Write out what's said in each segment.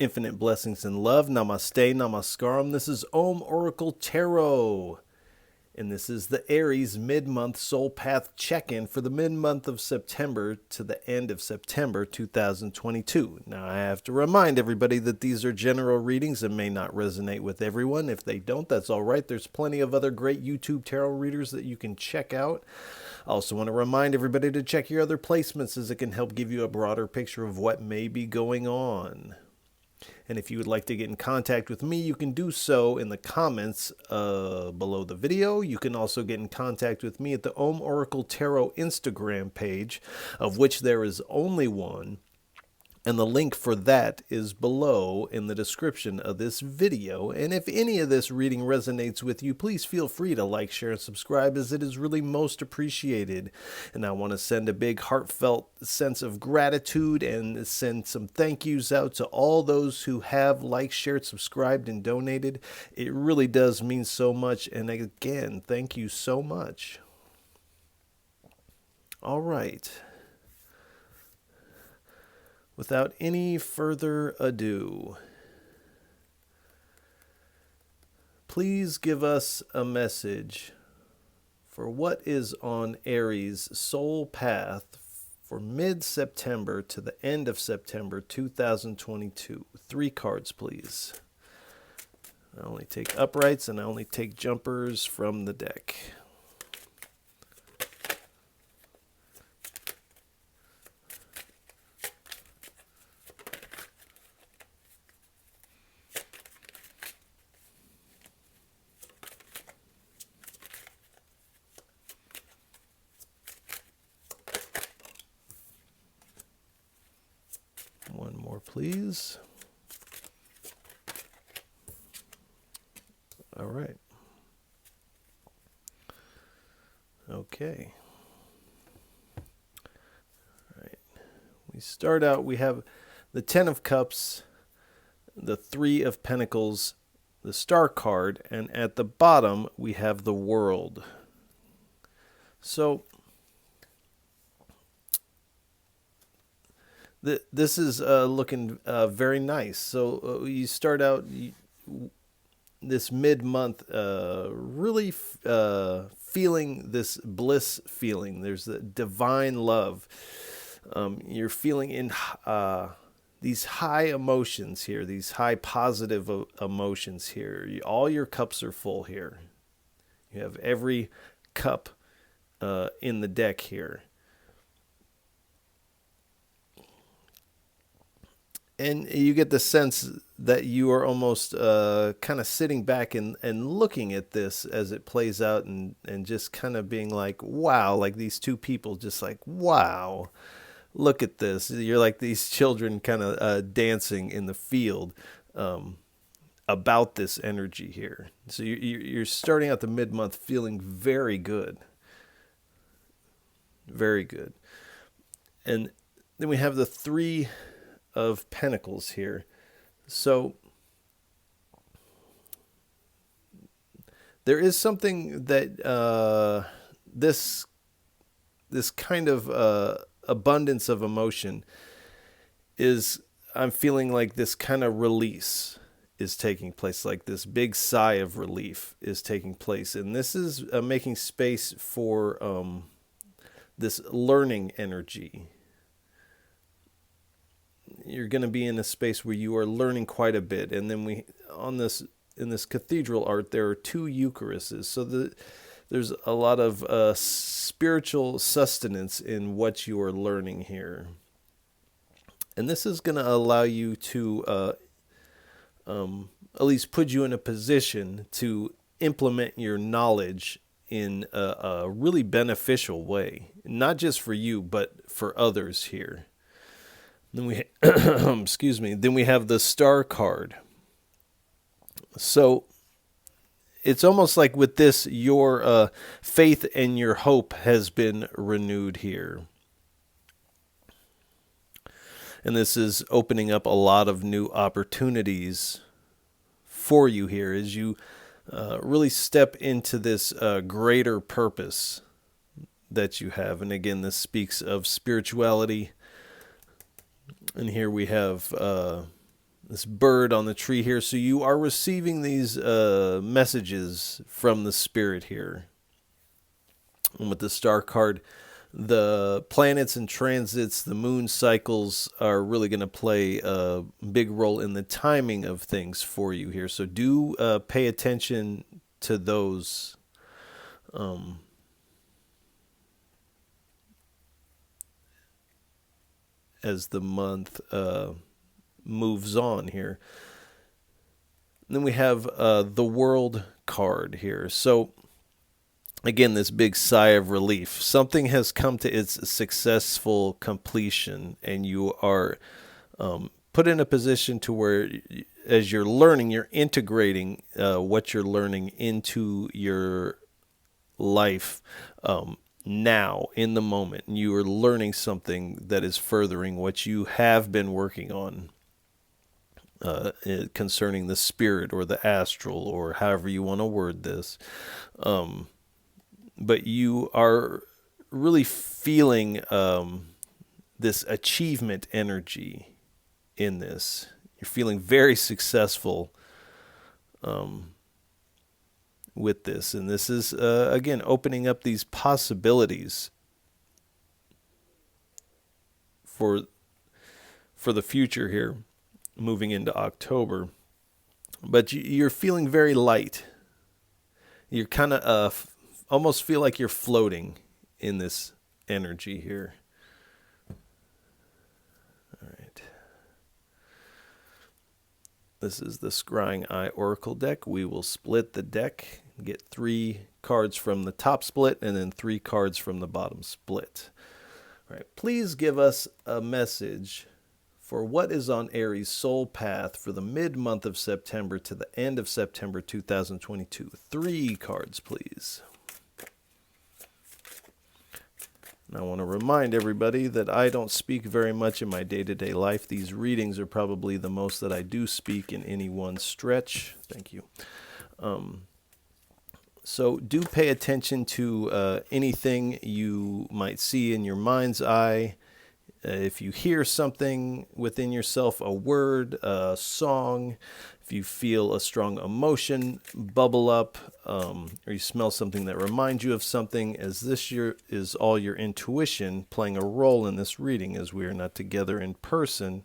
Infinite blessings and love. Namaste, namaskaram. This is Om Oracle Tarot. And this is the Aries mid-month soul path check-in for the mid-month of September to the end of September 2022. Now, I have to remind everybody that these are general readings and may not resonate with everyone. If they don't, that's all right. There's plenty of other great YouTube tarot readers that you can check out. I also want to remind everybody to check your other placements, as it can help give you a broader picture of what may be going on. And if you would like to get in contact with me, you can do so in the comments below the video. You can also get in contact with me at the Om Oracle Tarot Instagram page, of which there is only one. And the link for that is below in the description of this video. And if any of this reading resonates with you, please feel free to like, share, and subscribe, as it is really most appreciated. And I want to send a big heartfelt sense of gratitude and send some thank yous out to all those who have liked, shared, subscribed, and donated. It really does mean so much. And again, thank you so much. All right. Without any further ado, please give us a message for what is on Aries' soul path for mid-September to the end of September 2022. 3 cards, please. I only take uprights and I only take jumpers from the deck. One more, please. All right. Okay. All right. We start out, we have the 10 of Cups, the 3 of Pentacles, the Star card, and at the bottom we have the World. So this is looking very nice. So you start out this mid-month really feeling this bliss feeling. There's the divine love. You're feeling in these high emotions here, these high positive emotions here. All your cups are full here. You have every cup in the deck here. And you get the sense that you are almost kind of sitting back and looking at this as it plays out, and just kind of being like, wow, like these two people just like, wow, look at this. You're like these children kind of dancing in the field about this energy here. So you're starting out the mid-month feeling very good. Very good. And then we have the 3 of Pentacles here. So there is something that this kind of abundance of emotion is, I'm feeling like this kind of release is taking place, like this big sigh of relief is taking place, and this is making space for this learning energy. You're going to be in a space where you are learning quite a bit. And then in this cathedral art, there are 2 Eucharists. So there's a lot of spiritual sustenance in what you are learning here. And this is going to allow you to at least put you in a position to implement your knowledge in a really beneficial way, not just for you, but for others here. Then we, excuse me. Then we have the Star card. So it's almost like with this, your faith and your hope has been renewed here. And this is opening up a lot of new opportunities for you here as you really step into this greater purpose that you have. And again, this speaks of spirituality. And here we have this bird on the tree here. So you are receiving these messages from the spirit here. And with the star card, the planets and transits, the moon cycles are really going to play a big role in the timing of things for you here. So do pay attention to those. As the month moves on here. And then we have the World card here. So again, this big sigh of relief. Something has come to its successful completion, and you are put in a position to where, as you're learning, you're integrating what you're learning into your life now, in the moment. You are learning something that is furthering what you have been working on concerning the spirit or the astral, or however you want to word this. But you are really feeling this achievement energy in this. You're feeling very successful with this. And this is, again, opening up these possibilities for the future here, moving into October. But you're feeling very light. You're kind of almost feel like you're floating in this energy here. All right. This is the Scrying Eye Oracle deck. We will split the deck, get 3 cards from the top split, and then 3 cards from the bottom split. All right. Please give us a message for what is on Aries' soul path for the mid-month of September to the end of September 2022. 3 cards, please. And I want to remind everybody that I don't speak very much in my day-to-day life. These readings are probably the most that I do speak in any one stretch. Thank you. So do pay attention to anything you might see in your mind's eye. If you hear something within yourself, a word, a song, if you feel a strong emotion bubble up, or you smell something that reminds you of something, as this year is all your intuition playing a role in this reading, as we are not together in person,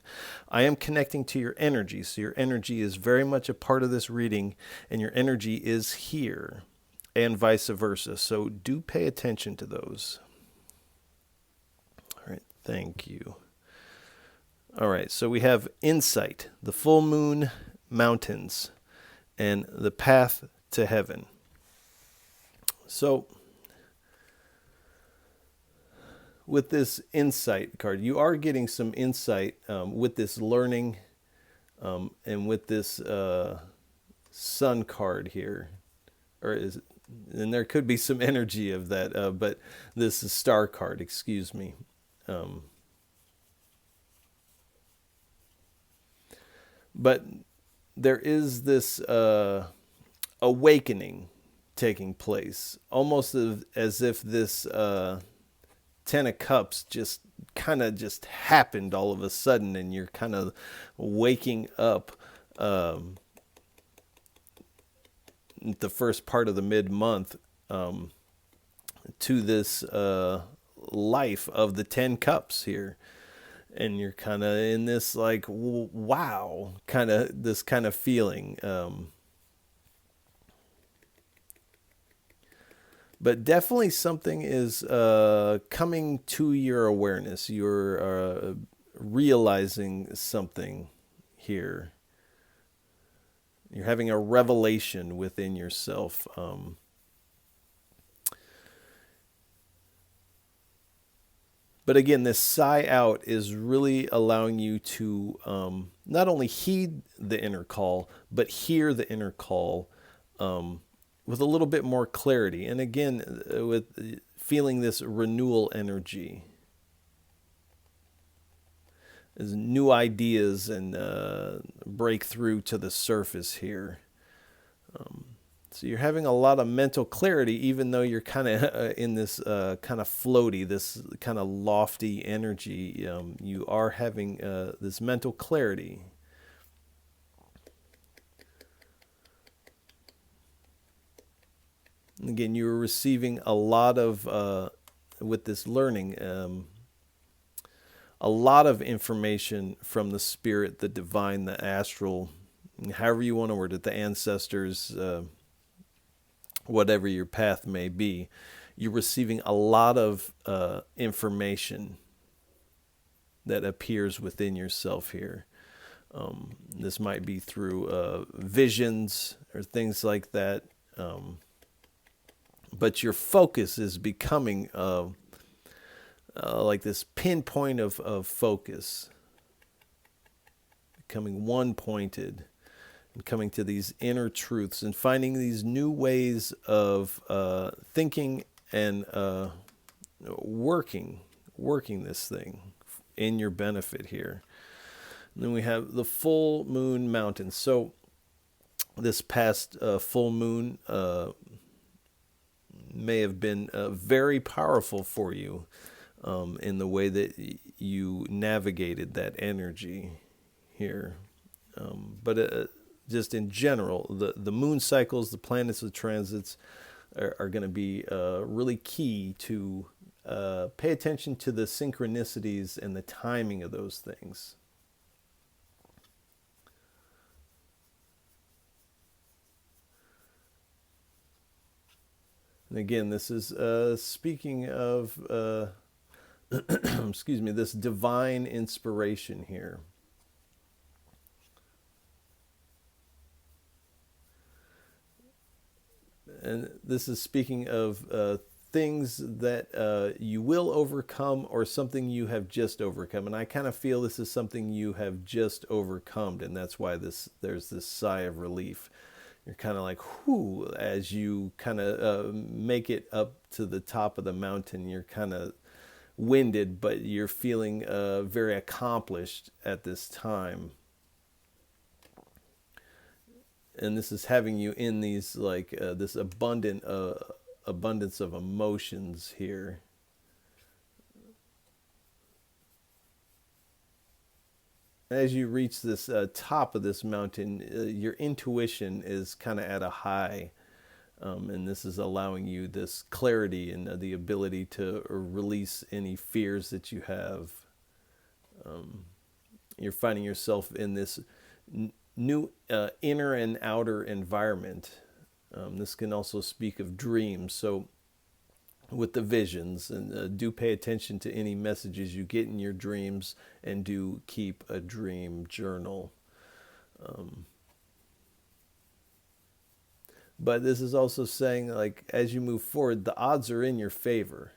I am connecting to your energy. So your energy is very much a part of this reading, and your energy is here, and vice versa. So do pay attention to those. All right, thank you. All right, so we have insight, the full moon, mountains, and the path to heaven. So with this insight card, you are getting some insight with this learning and with this sun card here. And there could be some energy of that, but this is star card, excuse me. But there is this awakening taking place, almost as if this 10 of Cups just kind of just happened all of a sudden, and you're kind of waking up the first part of the mid-month to this life of the 10 Cups here. And you're kind of in this like, wow, this kind of feeling. But definitely something is coming to your awareness. You're realizing something here. You're having a revelation within yourself. But again, this sigh out is really allowing you to not only heed the inner call, but hear the inner call with a little bit more clarity. And again, with feeling this renewal energy. As new ideas and break through to the surface here. So you're having a lot of mental clarity, even though you're kind of in this kind of floaty, this kind of lofty energy. You are having this mental clarity. Again, you're receiving a lot of, with this learning, a lot of information from the spirit, the divine, the astral, however you want to word it, the ancestors, whatever your path may be. You're receiving a lot of information that appears within yourself here. This might be through visions or things like that. But your focus is becoming like this pinpoint of focus, becoming one-pointed and coming to these inner truths and finding these new ways of thinking and working this thing in your benefit here. And then we have the full moon mountain. So this past full moon may have been very powerful for you in the way that you navigated that energy here. But just in general, the moon cycles, the planets, the transits are going to be really key to pay attention to the synchronicities and the timing of those things. And again, this is speaking of, excuse me, this divine inspiration here. And this is speaking of things that you will overcome or something you have just overcome. And I kind of feel this is something you have just overcome, and that's why there's this sigh of relief. You're kind of like, whew, as you kind of make it up to the top of the mountain. You're kind of winded, but you're feeling very accomplished at this time. And this is having you in these like this abundance of emotions here. As you reach this top of this mountain, your intuition is kind of at a high, and this is allowing you this clarity and the ability to release any fears that you have. You're finding yourself in this new inner and outer environment. This can also speak of dreams. So with the visions, and do pay attention to any messages you get in your dreams, and do keep a dream journal. But this is also saying, like, as you move forward, the odds are in your favor.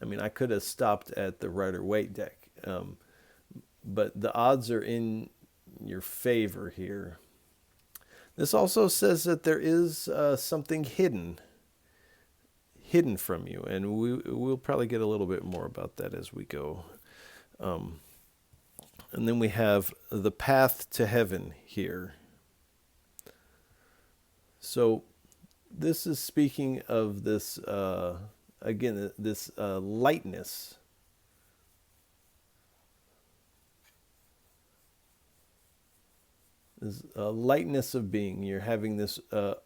I mean, I could have stopped at the Rider-Waite deck, but the odds are in your favor here. This also says that there is something hidden from you, and we'll probably get a little bit more about that as we go. And then we have the path to heaven here. So this is speaking of this, again, this lightness. This lightness of being. You're having this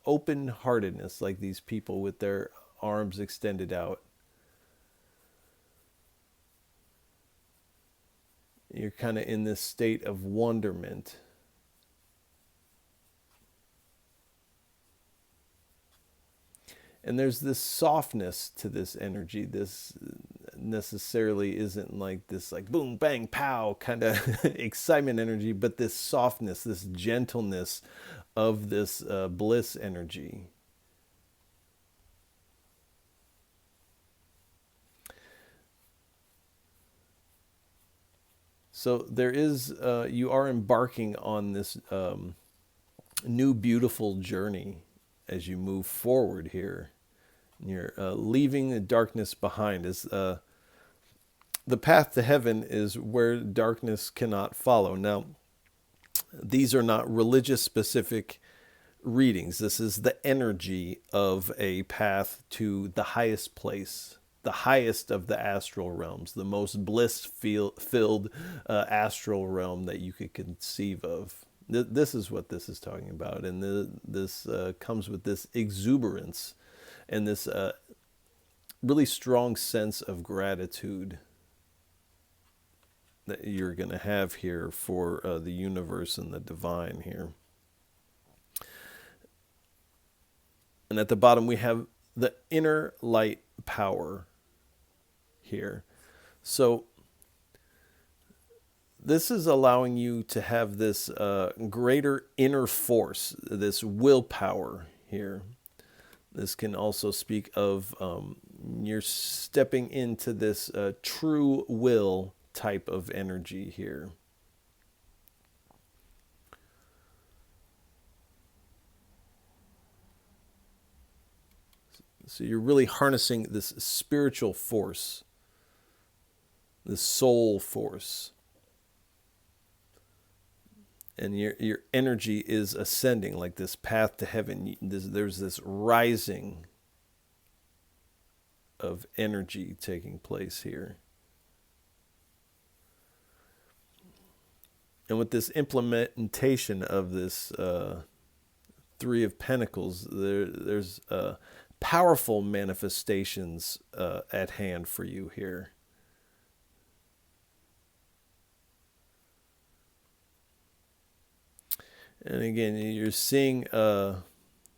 open-heartedness, like these people with their arms extended out. You're kind of in this state of wonderment. And there's this softness to this energy. This necessarily isn't like this like boom, bang, pow kind of excitement energy, but this softness, this gentleness of this bliss energy. So there is, you are embarking on this new beautiful journey as you move forward here. You're leaving the darkness behind. As the path to heaven is where darkness cannot follow. Now, these are not religious specific readings. This is the energy of a path to the highest place, the highest of the astral realms, the most bliss-filled astral realm that you could conceive of. This is what this is talking about, and this comes with this exuberance and this really strong sense of gratitude that you're going to have here for the universe and the divine here. And at the bottom, we have the inner light power here. So this is allowing you to have this greater inner force, this willpower here. This can also speak of you're stepping into this true will type of energy here. So you're really harnessing this spiritual force, this soul force. And your energy is ascending like this path to heaven. There's this rising of energy taking place here. And with this implementation of this Three of Pentacles, there's powerful manifestations at hand for you here. And again, you're seeing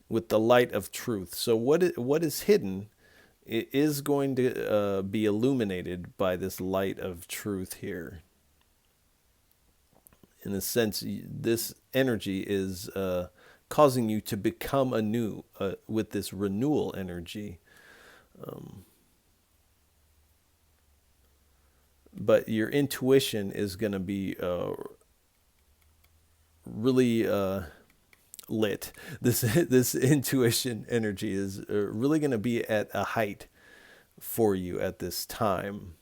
with the light of truth. So what is hidden is going to be illuminated by this light of truth here. In a sense, this energy is causing you to become anew with this renewal energy. But your intuition is going to be really lit. This intuition energy is really going to be at a height for you at this time.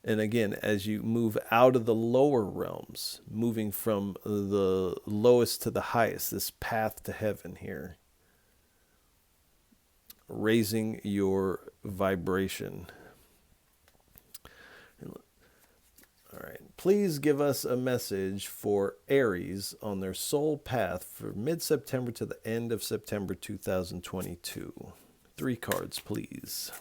And again, as you move out of the lower realms, moving from the lowest to the highest, this path to heaven here, raising your vibration. All right. Please give us a message for Aries on their soul path for mid-September to the end of September 2022. 3 cards, please.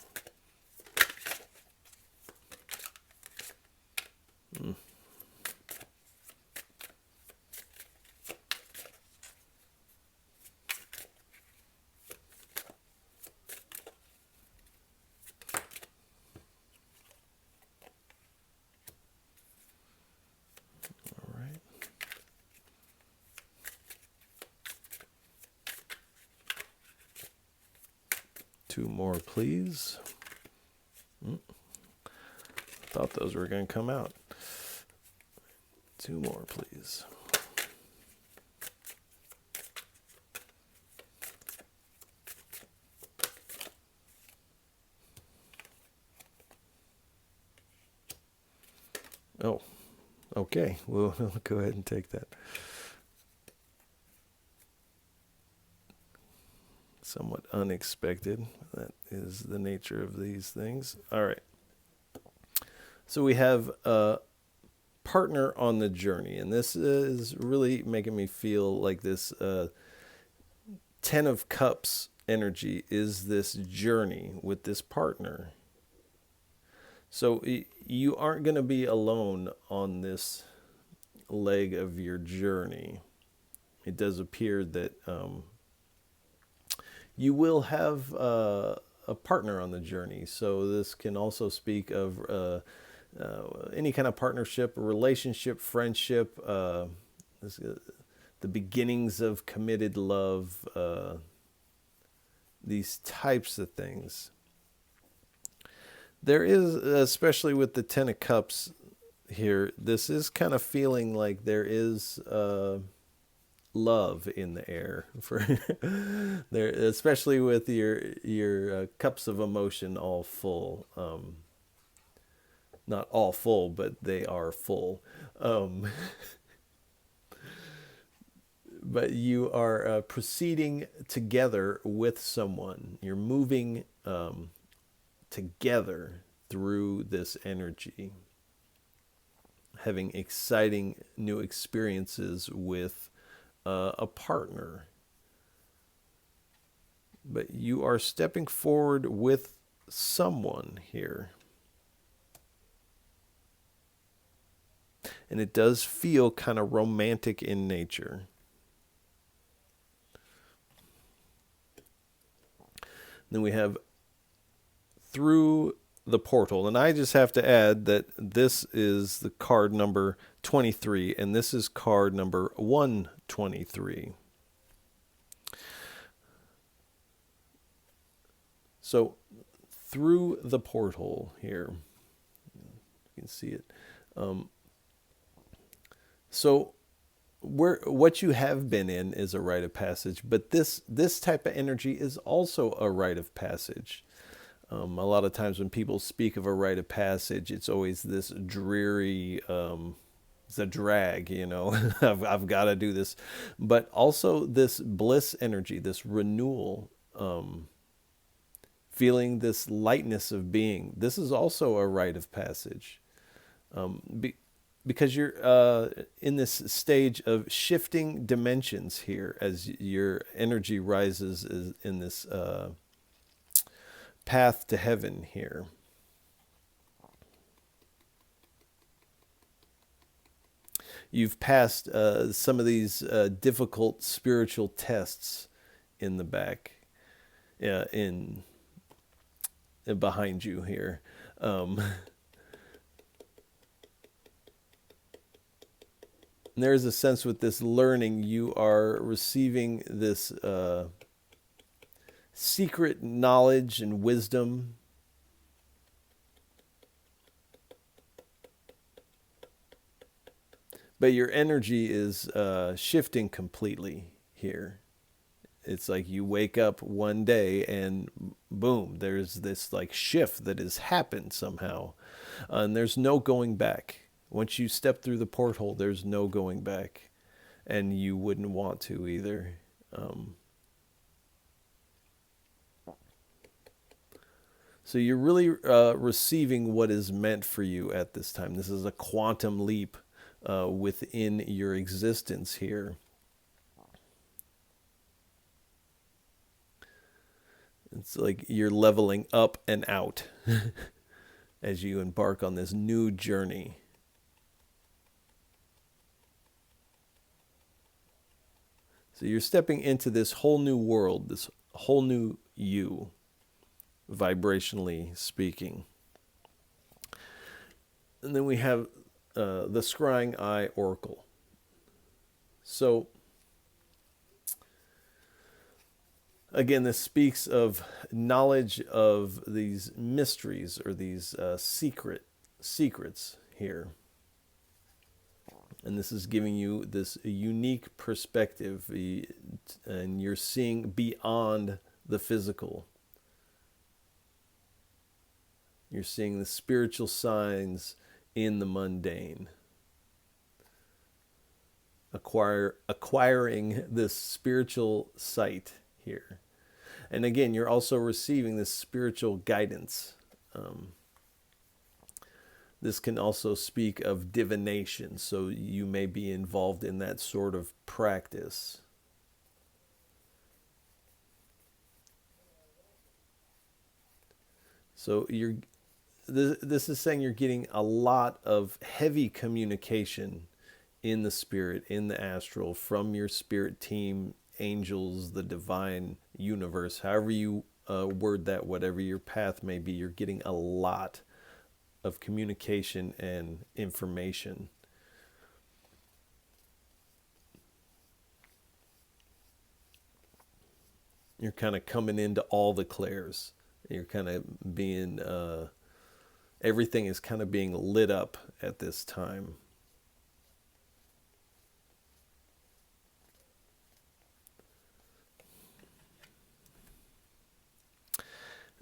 Two more, please. Thought those were going to come out. 2 more, please. Oh, okay. We'll go ahead and take that. Somewhat unexpected. That is the nature of these things. All right. So we have a partner on the journey, and this is really making me feel like this 10 of Cups energy is this journey with this partner. So you aren't going to be alone on this leg of your journey. It does appear that you will have a partner on the journey. So this can also speak of any kind of partnership, relationship, friendship, the beginnings of committed love, these types of things. There is, especially with the 10 of Cups here, this is kind of feeling like there is love in the air for there, especially with your cups of emotion all full. Not all full, but they are full. But you are proceeding together with someone. You're moving together through this energy. having exciting new experiences with a partner. But you are stepping forward with someone here. And it does feel kind of romantic in nature. Then we have through the portal. And I just have to add that this is the card number 23, and this is card number 123. So through the portal here, you can see it. So what you have been in is a rite of passage, but this type of energy is also a rite of passage. A lot of times when people speak of a rite of passage, it's always this dreary, it's a drag, you know, I've got to do this. But also this bliss energy, this renewal, feeling this lightness of being. This is also a rite of passage. Because you're in this stage of shifting dimensions here as your energy rises in this path to heaven here. You've passed some of these difficult spiritual tests in the back, in behind you here. There is a sense with this learning, you are receiving this secret knowledge and wisdom. But your energy is shifting completely here. It's like you wake up one day and boom, there's this like shift that has happened somehow. And there's no going back. Once you step through the porthole, there's no going back. And you wouldn't want to either. So you're really receiving what is meant for you at this time. This is a quantum leap within your existence here. It's like you're leveling up and out as you embark on this new journey. So you're stepping into this whole new world, this whole new you, vibrationally speaking. And then we have the Scrying Eye Oracle. So, again, this speaks of knowledge of these mysteries or these secrets here. And this is giving you this unique perspective, and you're seeing beyond the physical. You're seeing the spiritual signs in the mundane. Acquiring this spiritual sight here. And again, you're also receiving this spiritual guidance. This can also speak of divination, so you may be involved in that sort of practice. So this is saying you're getting a lot of heavy communication in the spirit, in the astral, from your spirit team, angels, the divine universe, however you word that, whatever your path may be, you're getting a lot of communication and information. You're kind of coming into all the clairs. You're kind of being, everything is kind of being lit up at this time.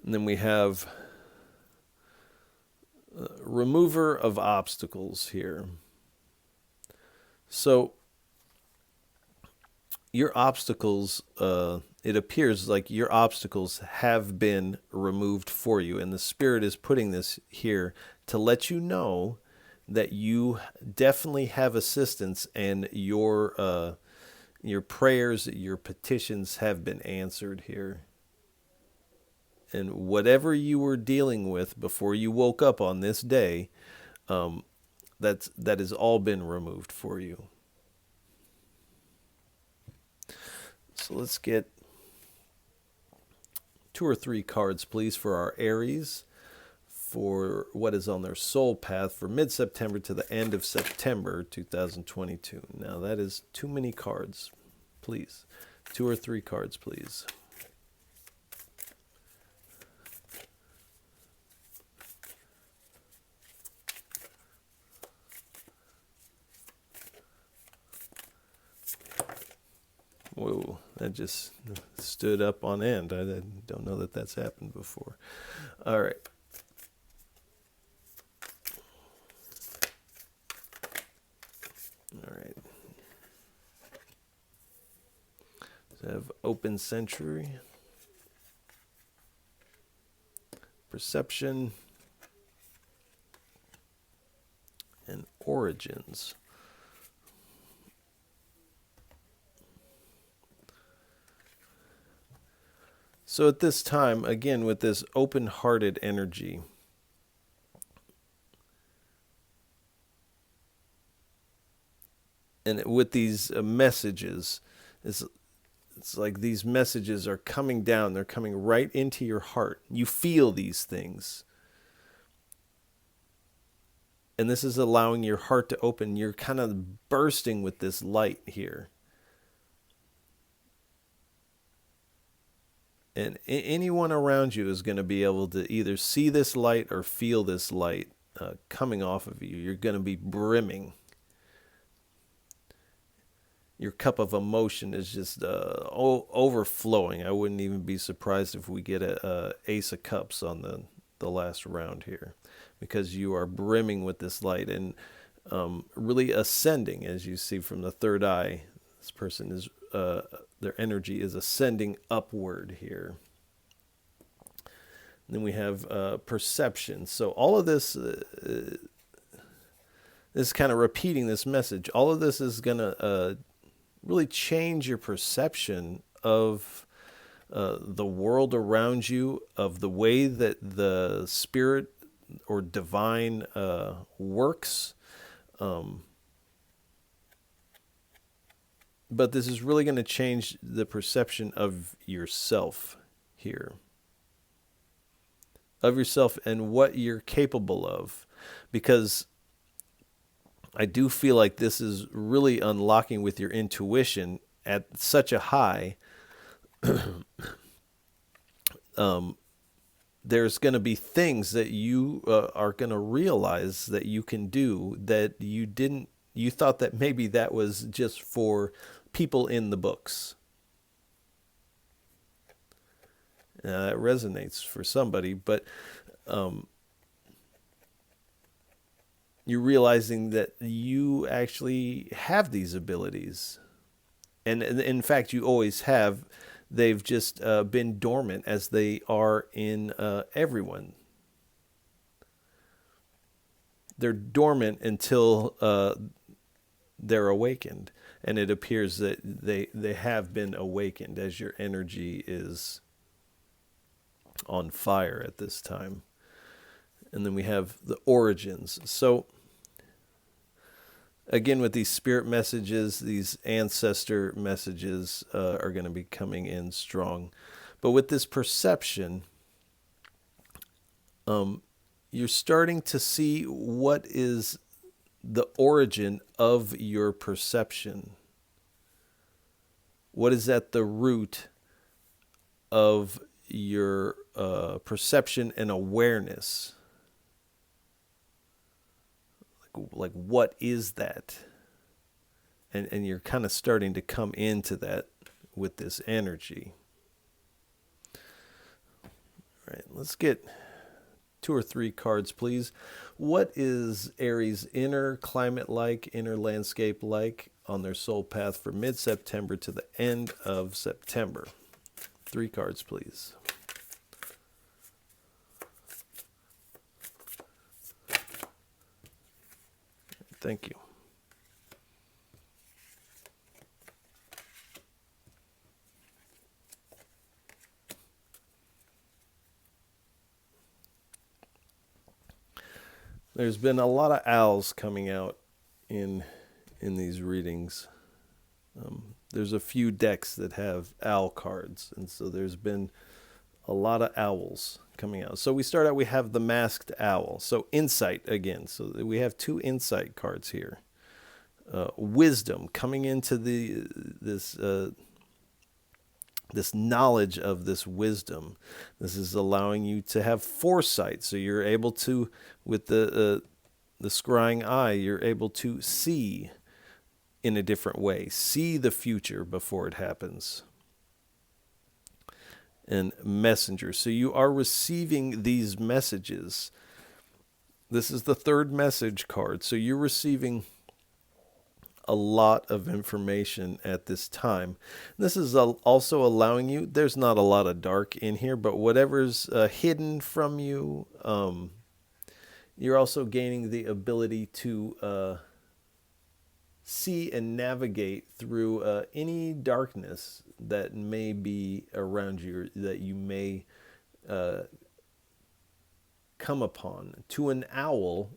And then we have remover of obstacles here. So your obstacles, it appears like your obstacles have been removed for you, and the Spirit is putting this here to let you know that you definitely have assistance, and your prayers, your petitions have been answered here. And whatever you were dealing with before you woke up on this day, that has all been removed for you. So let's get 2 or 3 cards, please, for our Aries, for what is on their soul path for mid-September to the end of September 2022. Now, that is too many cards. Please, 2 or 3 cards, please. Whoa, that just stood up on end. I don't know that that's happened before. All right. All right. So I have open century, perception, and origins. So at this time, again, with this open-hearted energy, and with these messages, it's like these messages are coming down. They're coming right into your heart. You feel these things. And this is allowing your heart to open. You're kind of bursting with this light here. And anyone around you is going to be able to either see this light or feel this light coming off of you. You're going to be brimming. Your cup of emotion is just overflowing. I wouldn't even be surprised if we get a Ace of Cups on the last round here, because you are brimming with this light and really ascending, as you see from the third eye. This person is... their energy is ascending upward here. And then we have perception. So all of this is kind of repeating this message. All of this is going to really change your perception of the world around you, of the way that the spirit or divine works. But this is really going to change the perception of yourself here. Of yourself and what you're capable of. Because I do feel like this is really unlocking with your intuition at such a high. There's going to be things that you are going to realize that you can do that you didn't. You thought that maybe that was just for people in the books. That resonates for somebody, but you're realizing that you actually have these abilities. And in fact, you always have. They've just been dormant, as they are in everyone. They're dormant until they're awakened. And it appears that they have been awakened as your energy is on fire at this time. And then we have the origins. So again, with these spirit messages, these ancestor messages are going to be coming in strong. But with this perception, you're starting to see what is the origin of your perception. What is at the root of your perception and awareness? Like what is that? And you're kind of starting to come into that with this energy. All right, let's get 2 or 3 cards, please. What is Aries' inner climate like, inner landscape like on their soul path for mid-September to the end of September? 3 cards, please. Thank you. There's been a lot of owls coming out in these readings. There's a few decks that have owl cards, and so there's been a lot of owls coming out. So we start out, we have the masked owl. So insight again. So we have 2 insight cards here. Wisdom coming into this knowledge of this wisdom. This is allowing you to have foresight. So you're able to, with the scrying eye, you're able to see in a different way. See the future before it happens. And messenger. So you are receiving these messages. This is the 3rd message card. So you're receiving a lot of information at this time. This is also allowing you, there's not a lot of dark in here, but whatever's hidden from you, you're also gaining the ability to see and navigate through any darkness that may be around you, that you may come upon. To an owl,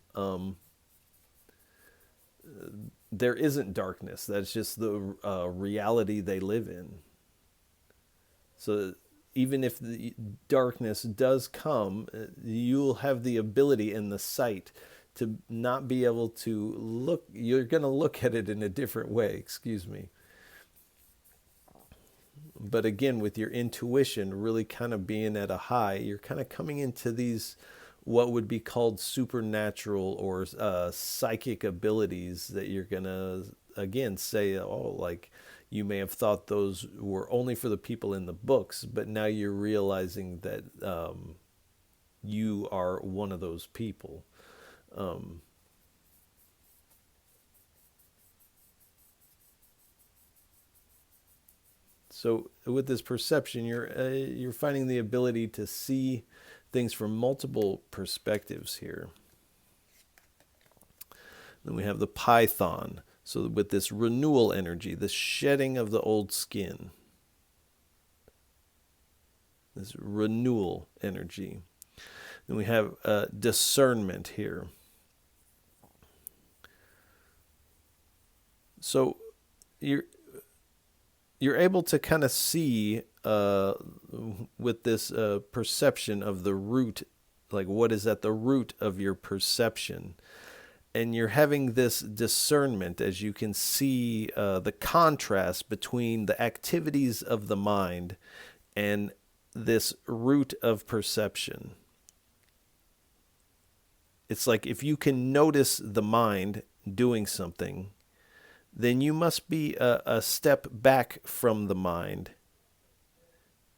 there isn't darkness. That's just the reality they live in. So even if the darkness does come, you'll have the ability and the sight to not be able to look. You're going to look at it in a different way, excuse me. But again, with your intuition really kind of being at a high, you're kind of coming into these what would be called supernatural or psychic abilities that you're going to, again, say, oh, like you may have thought those were only for the people in the books, but now you're realizing that you are one of those people. So with this perception, you're finding the ability to see things from multiple perspectives here. Then we have the python. So with this renewal energy, the shedding of the old skin, this renewal energy. Then we have discernment here. So you're able to kind of see with this perception of the root, like what is at the root of your perception. And you're having this discernment as you can see the contrast between the activities of the mind and this root of perception. It's like if you can notice the mind doing something, then you must be a step back from the mind.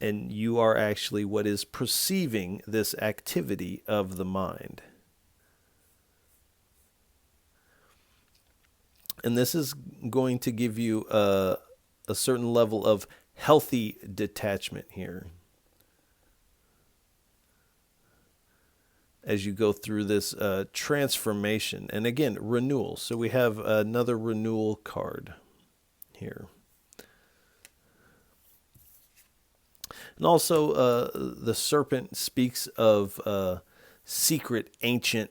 And you are actually what is perceiving this activity of the mind. And this is going to give you a certain level of healthy detachment here. As you go through this transformation. And again, renewal. So we have another renewal card here. And also the serpent speaks of secret ancient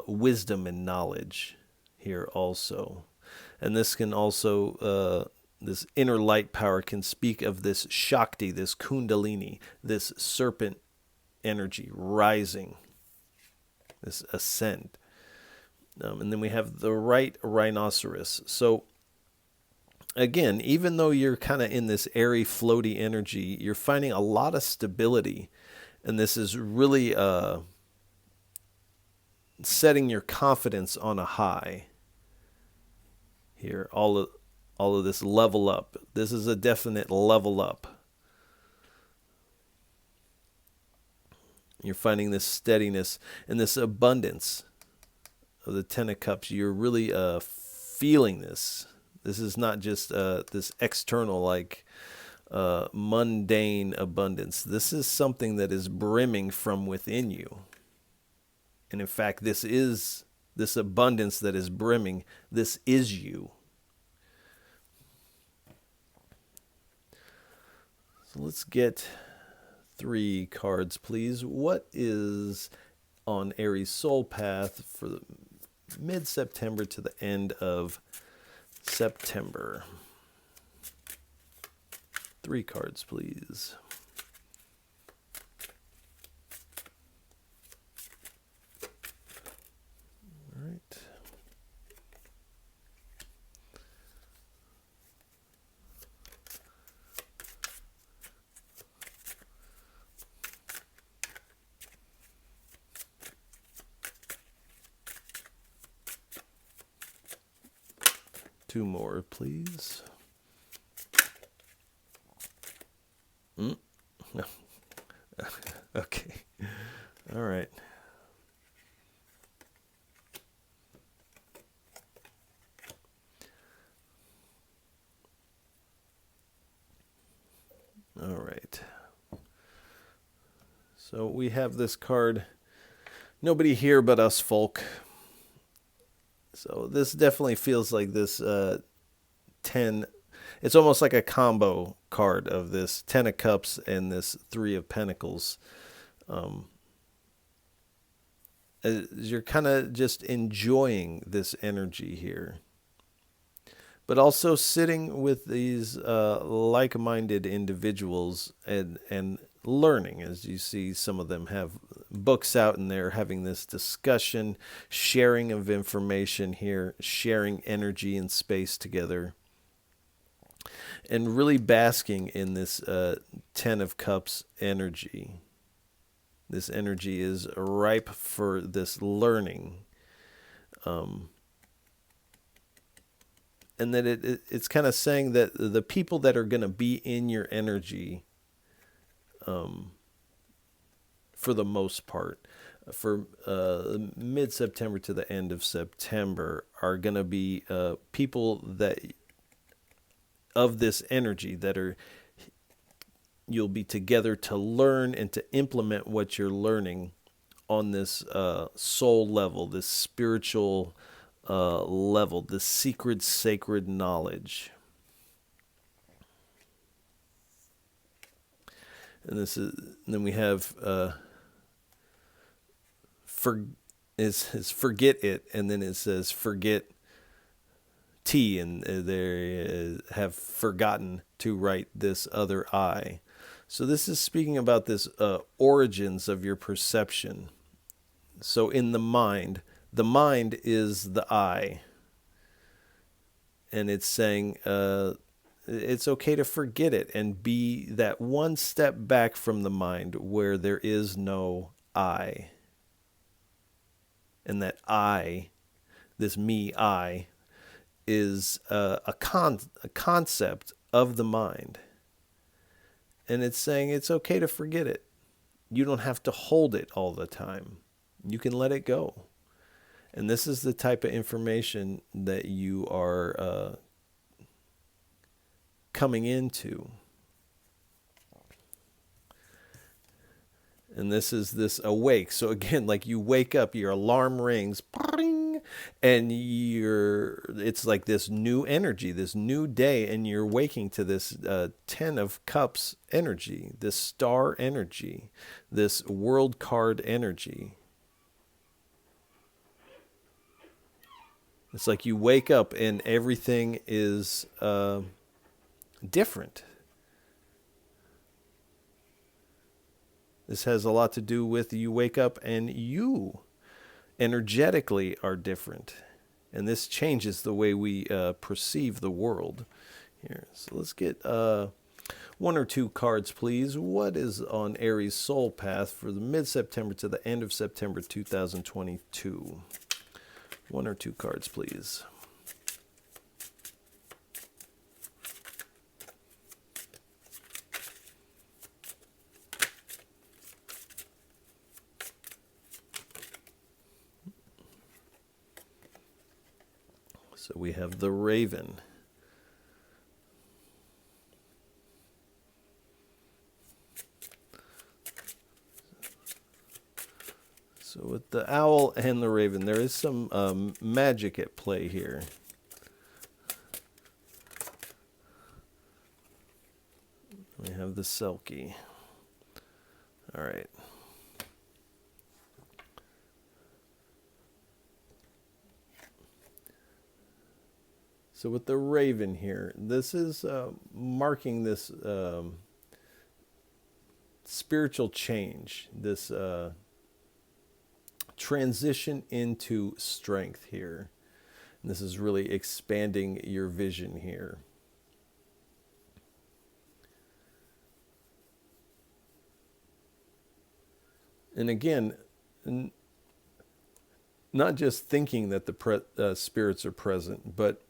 wisdom and knowledge here also. And this can also, this inner light power can speak of this Shakti, this Kundalini, this serpent energy rising. This ascent. And then we have the right rhinoceros. So again, even though you're kind of in this airy, floaty energy, you're finding a lot of stability. And this is really setting your confidence on a high. Here, all of this level up. This is a definite level up. You're finding this steadiness and this abundance of the Ten of Cups. You're really feeling this. This is not just this external, like mundane abundance. This is something that is brimming from within you. And in fact, this is this abundance that is brimming. This is you. So let's get 3 cards, please. What is on Aries soul path for the mid-September to the end of September? 3 cards, please. All right. Two more, please. No. Okay. All right. All right. So we have this card, nobody here but us folk. So this definitely feels like this 10. It's almost like a combo card of this 10 of Cups and this 3 of Pentacles. You're kind of just enjoying this energy here, but also sitting with these like-minded individuals and learning. As you see, some of them have books out and they're having this discussion, sharing of information here, sharing energy and space together, and really basking in this 10 of Cups energy. This energy is ripe for this learning. And that it's kind of saying that the people that are going to be in your energy, for the most part, for mid-September to the end of September, are going to be people that of this energy that are, you'll be together to learn and to implement what you're learning on this soul level, this spiritual level, this secret, sacred knowledge. And this is, and then we have forget it, and then it says forget T, and they have forgotten to write this other I. So this is speaking about this origins of your perception. So in the mind is the I. And it's saying it's okay to forget it and be that one step back from the mind where there is no I. And that I, this me, I, is a concept of the mind. And it's saying it's okay to forget it. You don't have to hold it all the time. You can let it go. And this is the type of information that you are coming into. And this is this awake. So again, like you wake up, your alarm rings, and it's like this new energy, this new day, and you're waking to this 10 of Cups energy, this star energy, this world card energy. It's like you wake up and everything is different. This has a lot to do with you wake up and you energetically are different. And this changes the way we perceive the world. Here, so let's get 1 or 2 cards, please. What is on Aries soul path for the mid-September to the end of September 2022? 1 or 2 cards, please. So we have the Raven. So with the owl and the raven, there is some magic at play here. We have the Selkie. All right. So with the raven here, this is marking this spiritual change, this transition into strength here. And this is really expanding your vision here. And again, not just thinking that the spirits are present, but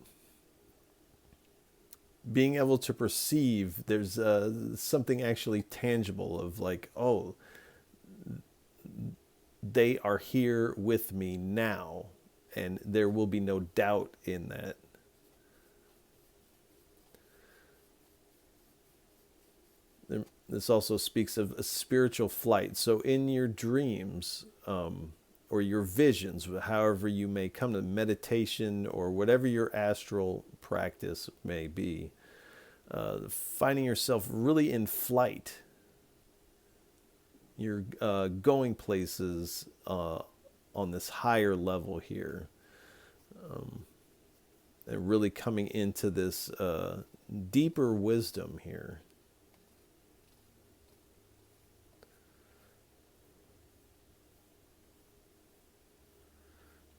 being able to perceive there's something actually tangible of like, oh, they are here with me now, and there will be no doubt in that. This also speaks of a spiritual flight. So in your dreams, or your visions, however you may come to meditation or whatever your astral practice may be, finding yourself really in flight. You're going places on this higher level here, and really coming into this deeper wisdom here.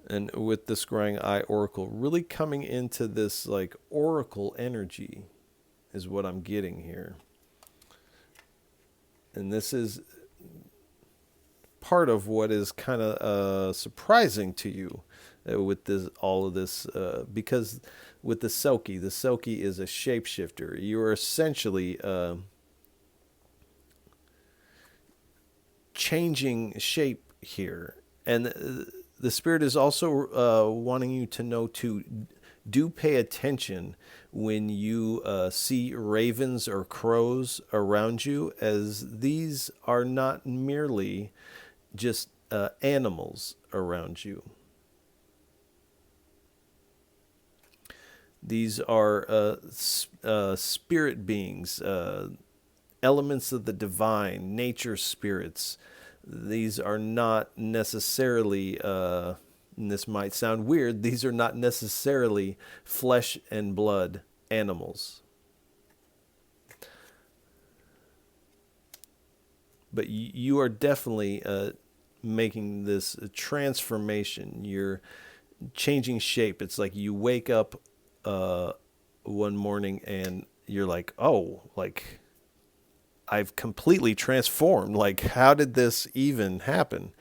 And with the Scrying Eye Oracle, really coming into this like oracle energy is what I'm getting here. And this is part of what is kind of surprising to you with this, all of this, because with the Selkie is a shapeshifter. You are essentially changing shape here. And the Spirit is also wanting you to know to do pay attention when you see ravens or crows around you, as these are not merely just animals around you. These are spirit beings, elements of the divine, nature spirits. These are not necessarily, and this might sound weird, these are not necessarily flesh and blood animals. But you are definitely making this transformation. You're changing shape. It's like you wake up one morning and you're like, oh, like, I've completely transformed. Like, how did this even happen?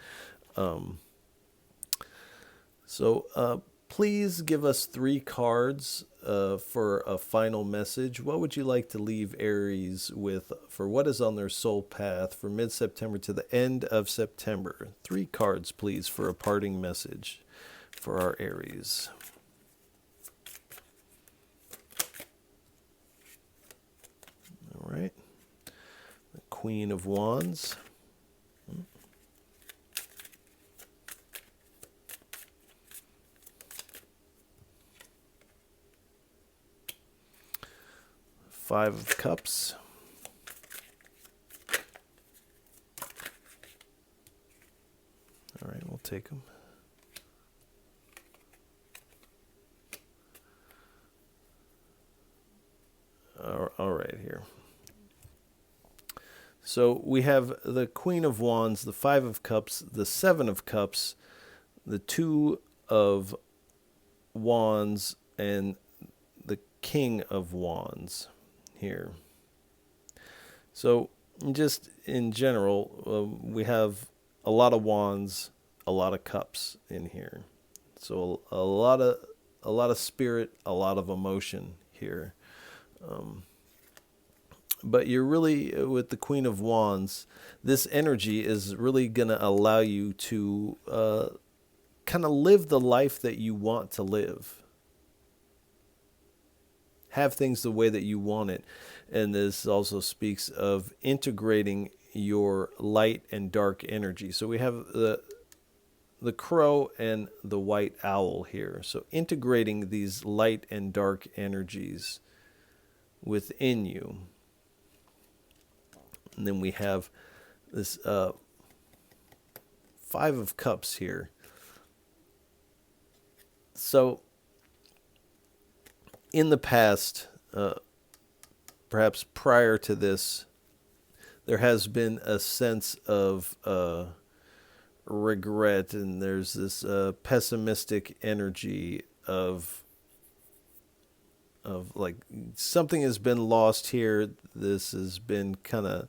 So please give us 3 cards for a final message. What would you like to leave Aries with for what is on their soul path for mid-September to the end of September? 3 cards, please, for a parting message for our Aries. All right. Queen of Wands. Five of Cups. All right, we'll take them. All right, here. So we have the Queen of Wands, the Five of Cups, the Seven of Cups, the Two of Wands, and the King of Wands here. So just in general, we have a lot of wands, a lot of cups in here. So a lot of spirit, a lot of emotion here. But you're really, with the Queen of Wands, this energy is really going to allow you to kind of live the life that you want to live. Have things the way that you want it. And this also speaks of integrating your light and dark energy. So we have the crow and the white owl here. So integrating these light and dark energies within you. And then we have this Five of Cups here. So in the past, perhaps prior to this, there has been a sense of regret, and there's this pessimistic energy of like something has been lost here. This has been kind of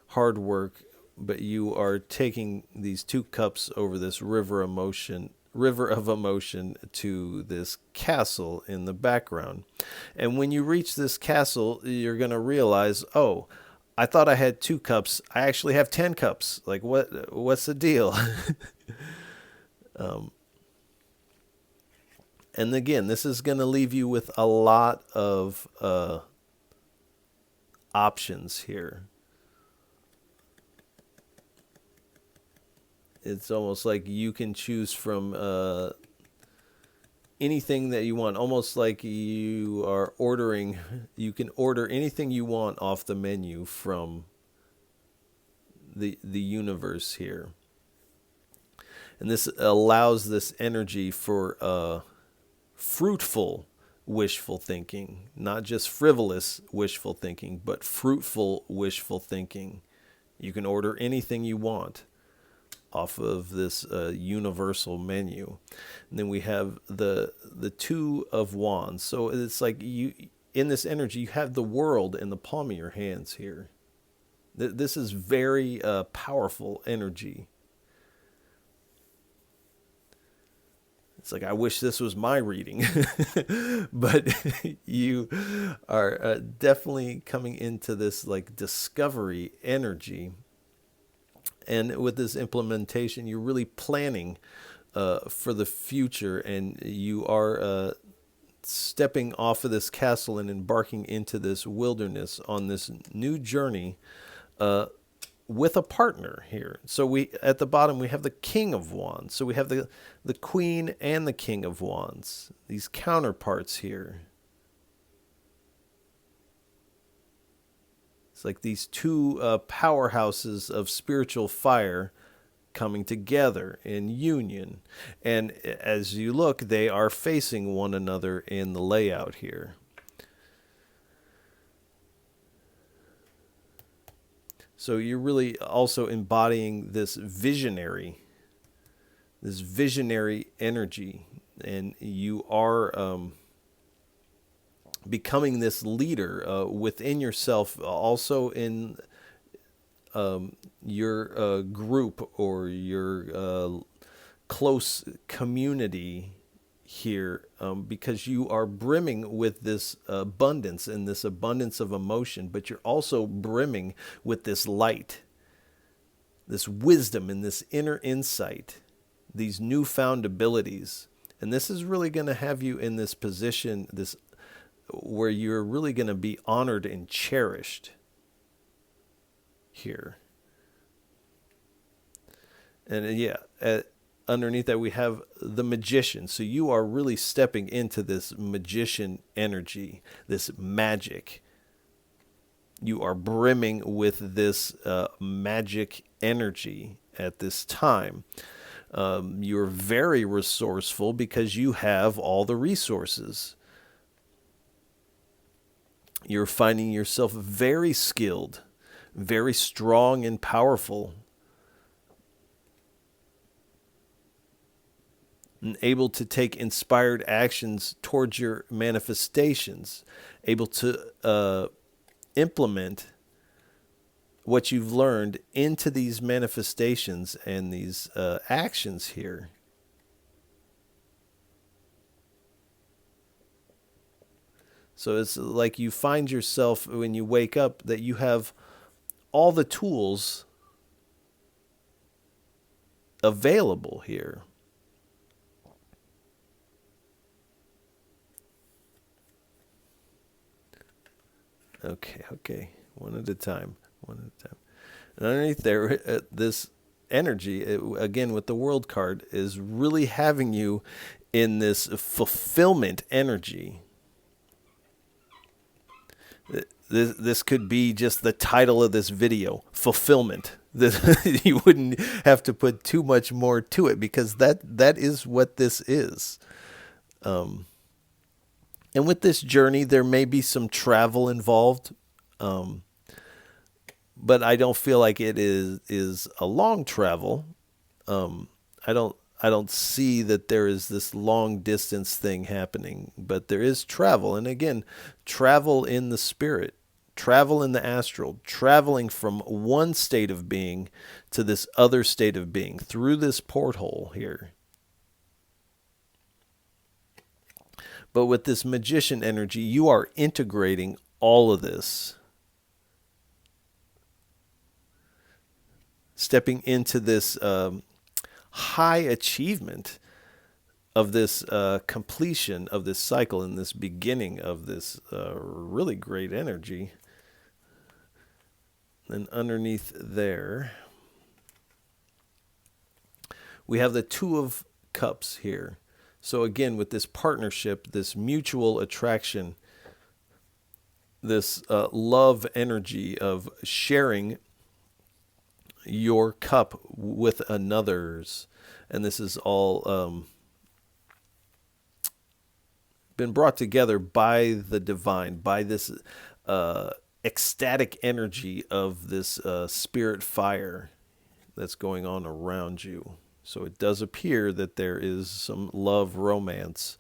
hard work, but you are taking these two cups over this river of emotion to this castle in the background. And when you reach this castle, you're going to realize, oh, I thought I had 2 cups. I actually have 10 cups. Like, what's the deal? And again, this is going to leave you with a lot of options here. It's almost like you can choose from anything that you want, almost like you are ordering. You can order anything you want off the menu from the universe here. And this allows this energy for fruitful wishful thinking, not just frivolous wishful thinking, but fruitful wishful thinking. You can order anything you want off of this universal menu. And then we have the 2 of Wands. So it's like you, in this energy, you have the world in the palm of your hands here. This is very powerful energy. It's like, I wish this was my reading. But you are definitely coming into this like discovery energy. And with this implementation, you're really planning for the future, and you are stepping off of this castle and embarking into this wilderness on this new journey with a partner here. So we, at the bottom, we have the King of Wands. So we have the Queen and the King of Wands, these counterparts here. It's like these 2 powerhouses of spiritual fire coming together in union. And as you look, they are facing one another in the layout here. So you're really also embodying this visionary energy, and you are becoming this leader within yourself, also in your group or your close community here, because you are brimming with this abundance and this abundance of emotion, but you're also brimming with this light, this wisdom, and this inner insight, these newfound abilities. And this is really going to have you in this position, this where you're really going to be honored and cherished here. And underneath that, we have the Magician. So you are really stepping into this magician energy, this magic. You are brimming with this magic energy at this time. You're very resourceful because you have all the resources. You're finding yourself very skilled, very strong and powerful, and able to take inspired actions towards your manifestations, able to implement what you've learned into these manifestations and these actions here. So it's like you find yourself when you wake up that you have all the tools available here. Okay. One at a time. And underneath there, this energy, again with the World card, is really having you in this fulfillment energy. This could be just the title of this video, fulfillment. You wouldn't have to put too much more to it, because that is what this is. And with this journey, there may be some travel involved, but I don't feel like it is a long travel. I don't see that there is this long distance thing happening, but there is travel. And again, travel in the spirit, travel in the astral, traveling from one state of being to this other state of being through this porthole here. But with this magician energy, you are integrating all of this. Stepping into this high achievement of this completion of this cycle and this beginning of this really great energy. And underneath there, we have the Two of Cups here. So again, with this partnership, this mutual attraction, this love energy of sharing your cup with another's. And this is all been brought together by the divine, by this ecstatic energy of this spirit fire that's going on around you. So it does appear that there is some love, romance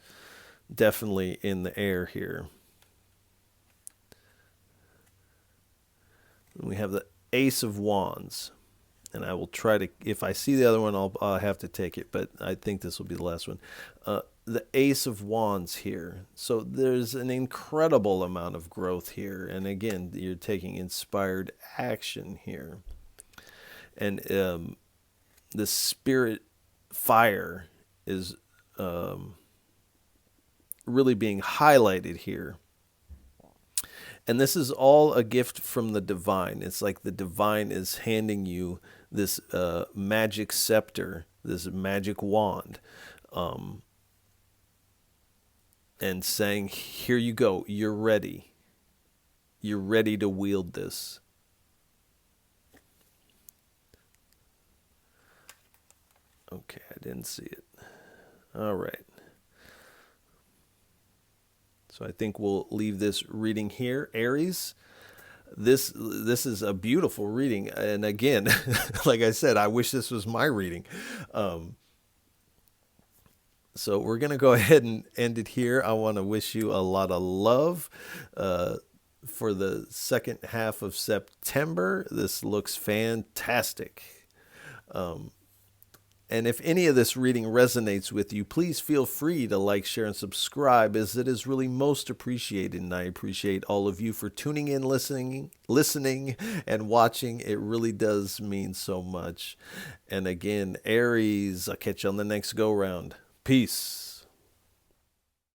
definitely in the air here. And we have the Ace of Wands. And I will try to, if I see the other one, I'll have to take it, but I think this will be the last one. The Ace of Wands here. So there's an incredible amount of growth here. And again, you're taking inspired action here. And the spirit fire is really being highlighted here. And this is all a gift from the divine. It's like the divine is handing you this magic scepter, this magic wand, and saying, here you go, you're ready. You're ready to wield this. Okay, I didn't see it. All right. So I think we'll leave this reading here. Aries, this is a beautiful reading. And again, like I said, I wish this was my reading. So we're going to go ahead and end it here. I want to wish you a lot of love for the second half of September. This looks fantastic. And if any of this reading resonates with you, please feel free to like, share, and subscribe, as it is really most appreciated. And I appreciate all of you for tuning in, listening, and watching. It really does mean so much. And again, Aries, I'll catch you on the next go-round. Peace.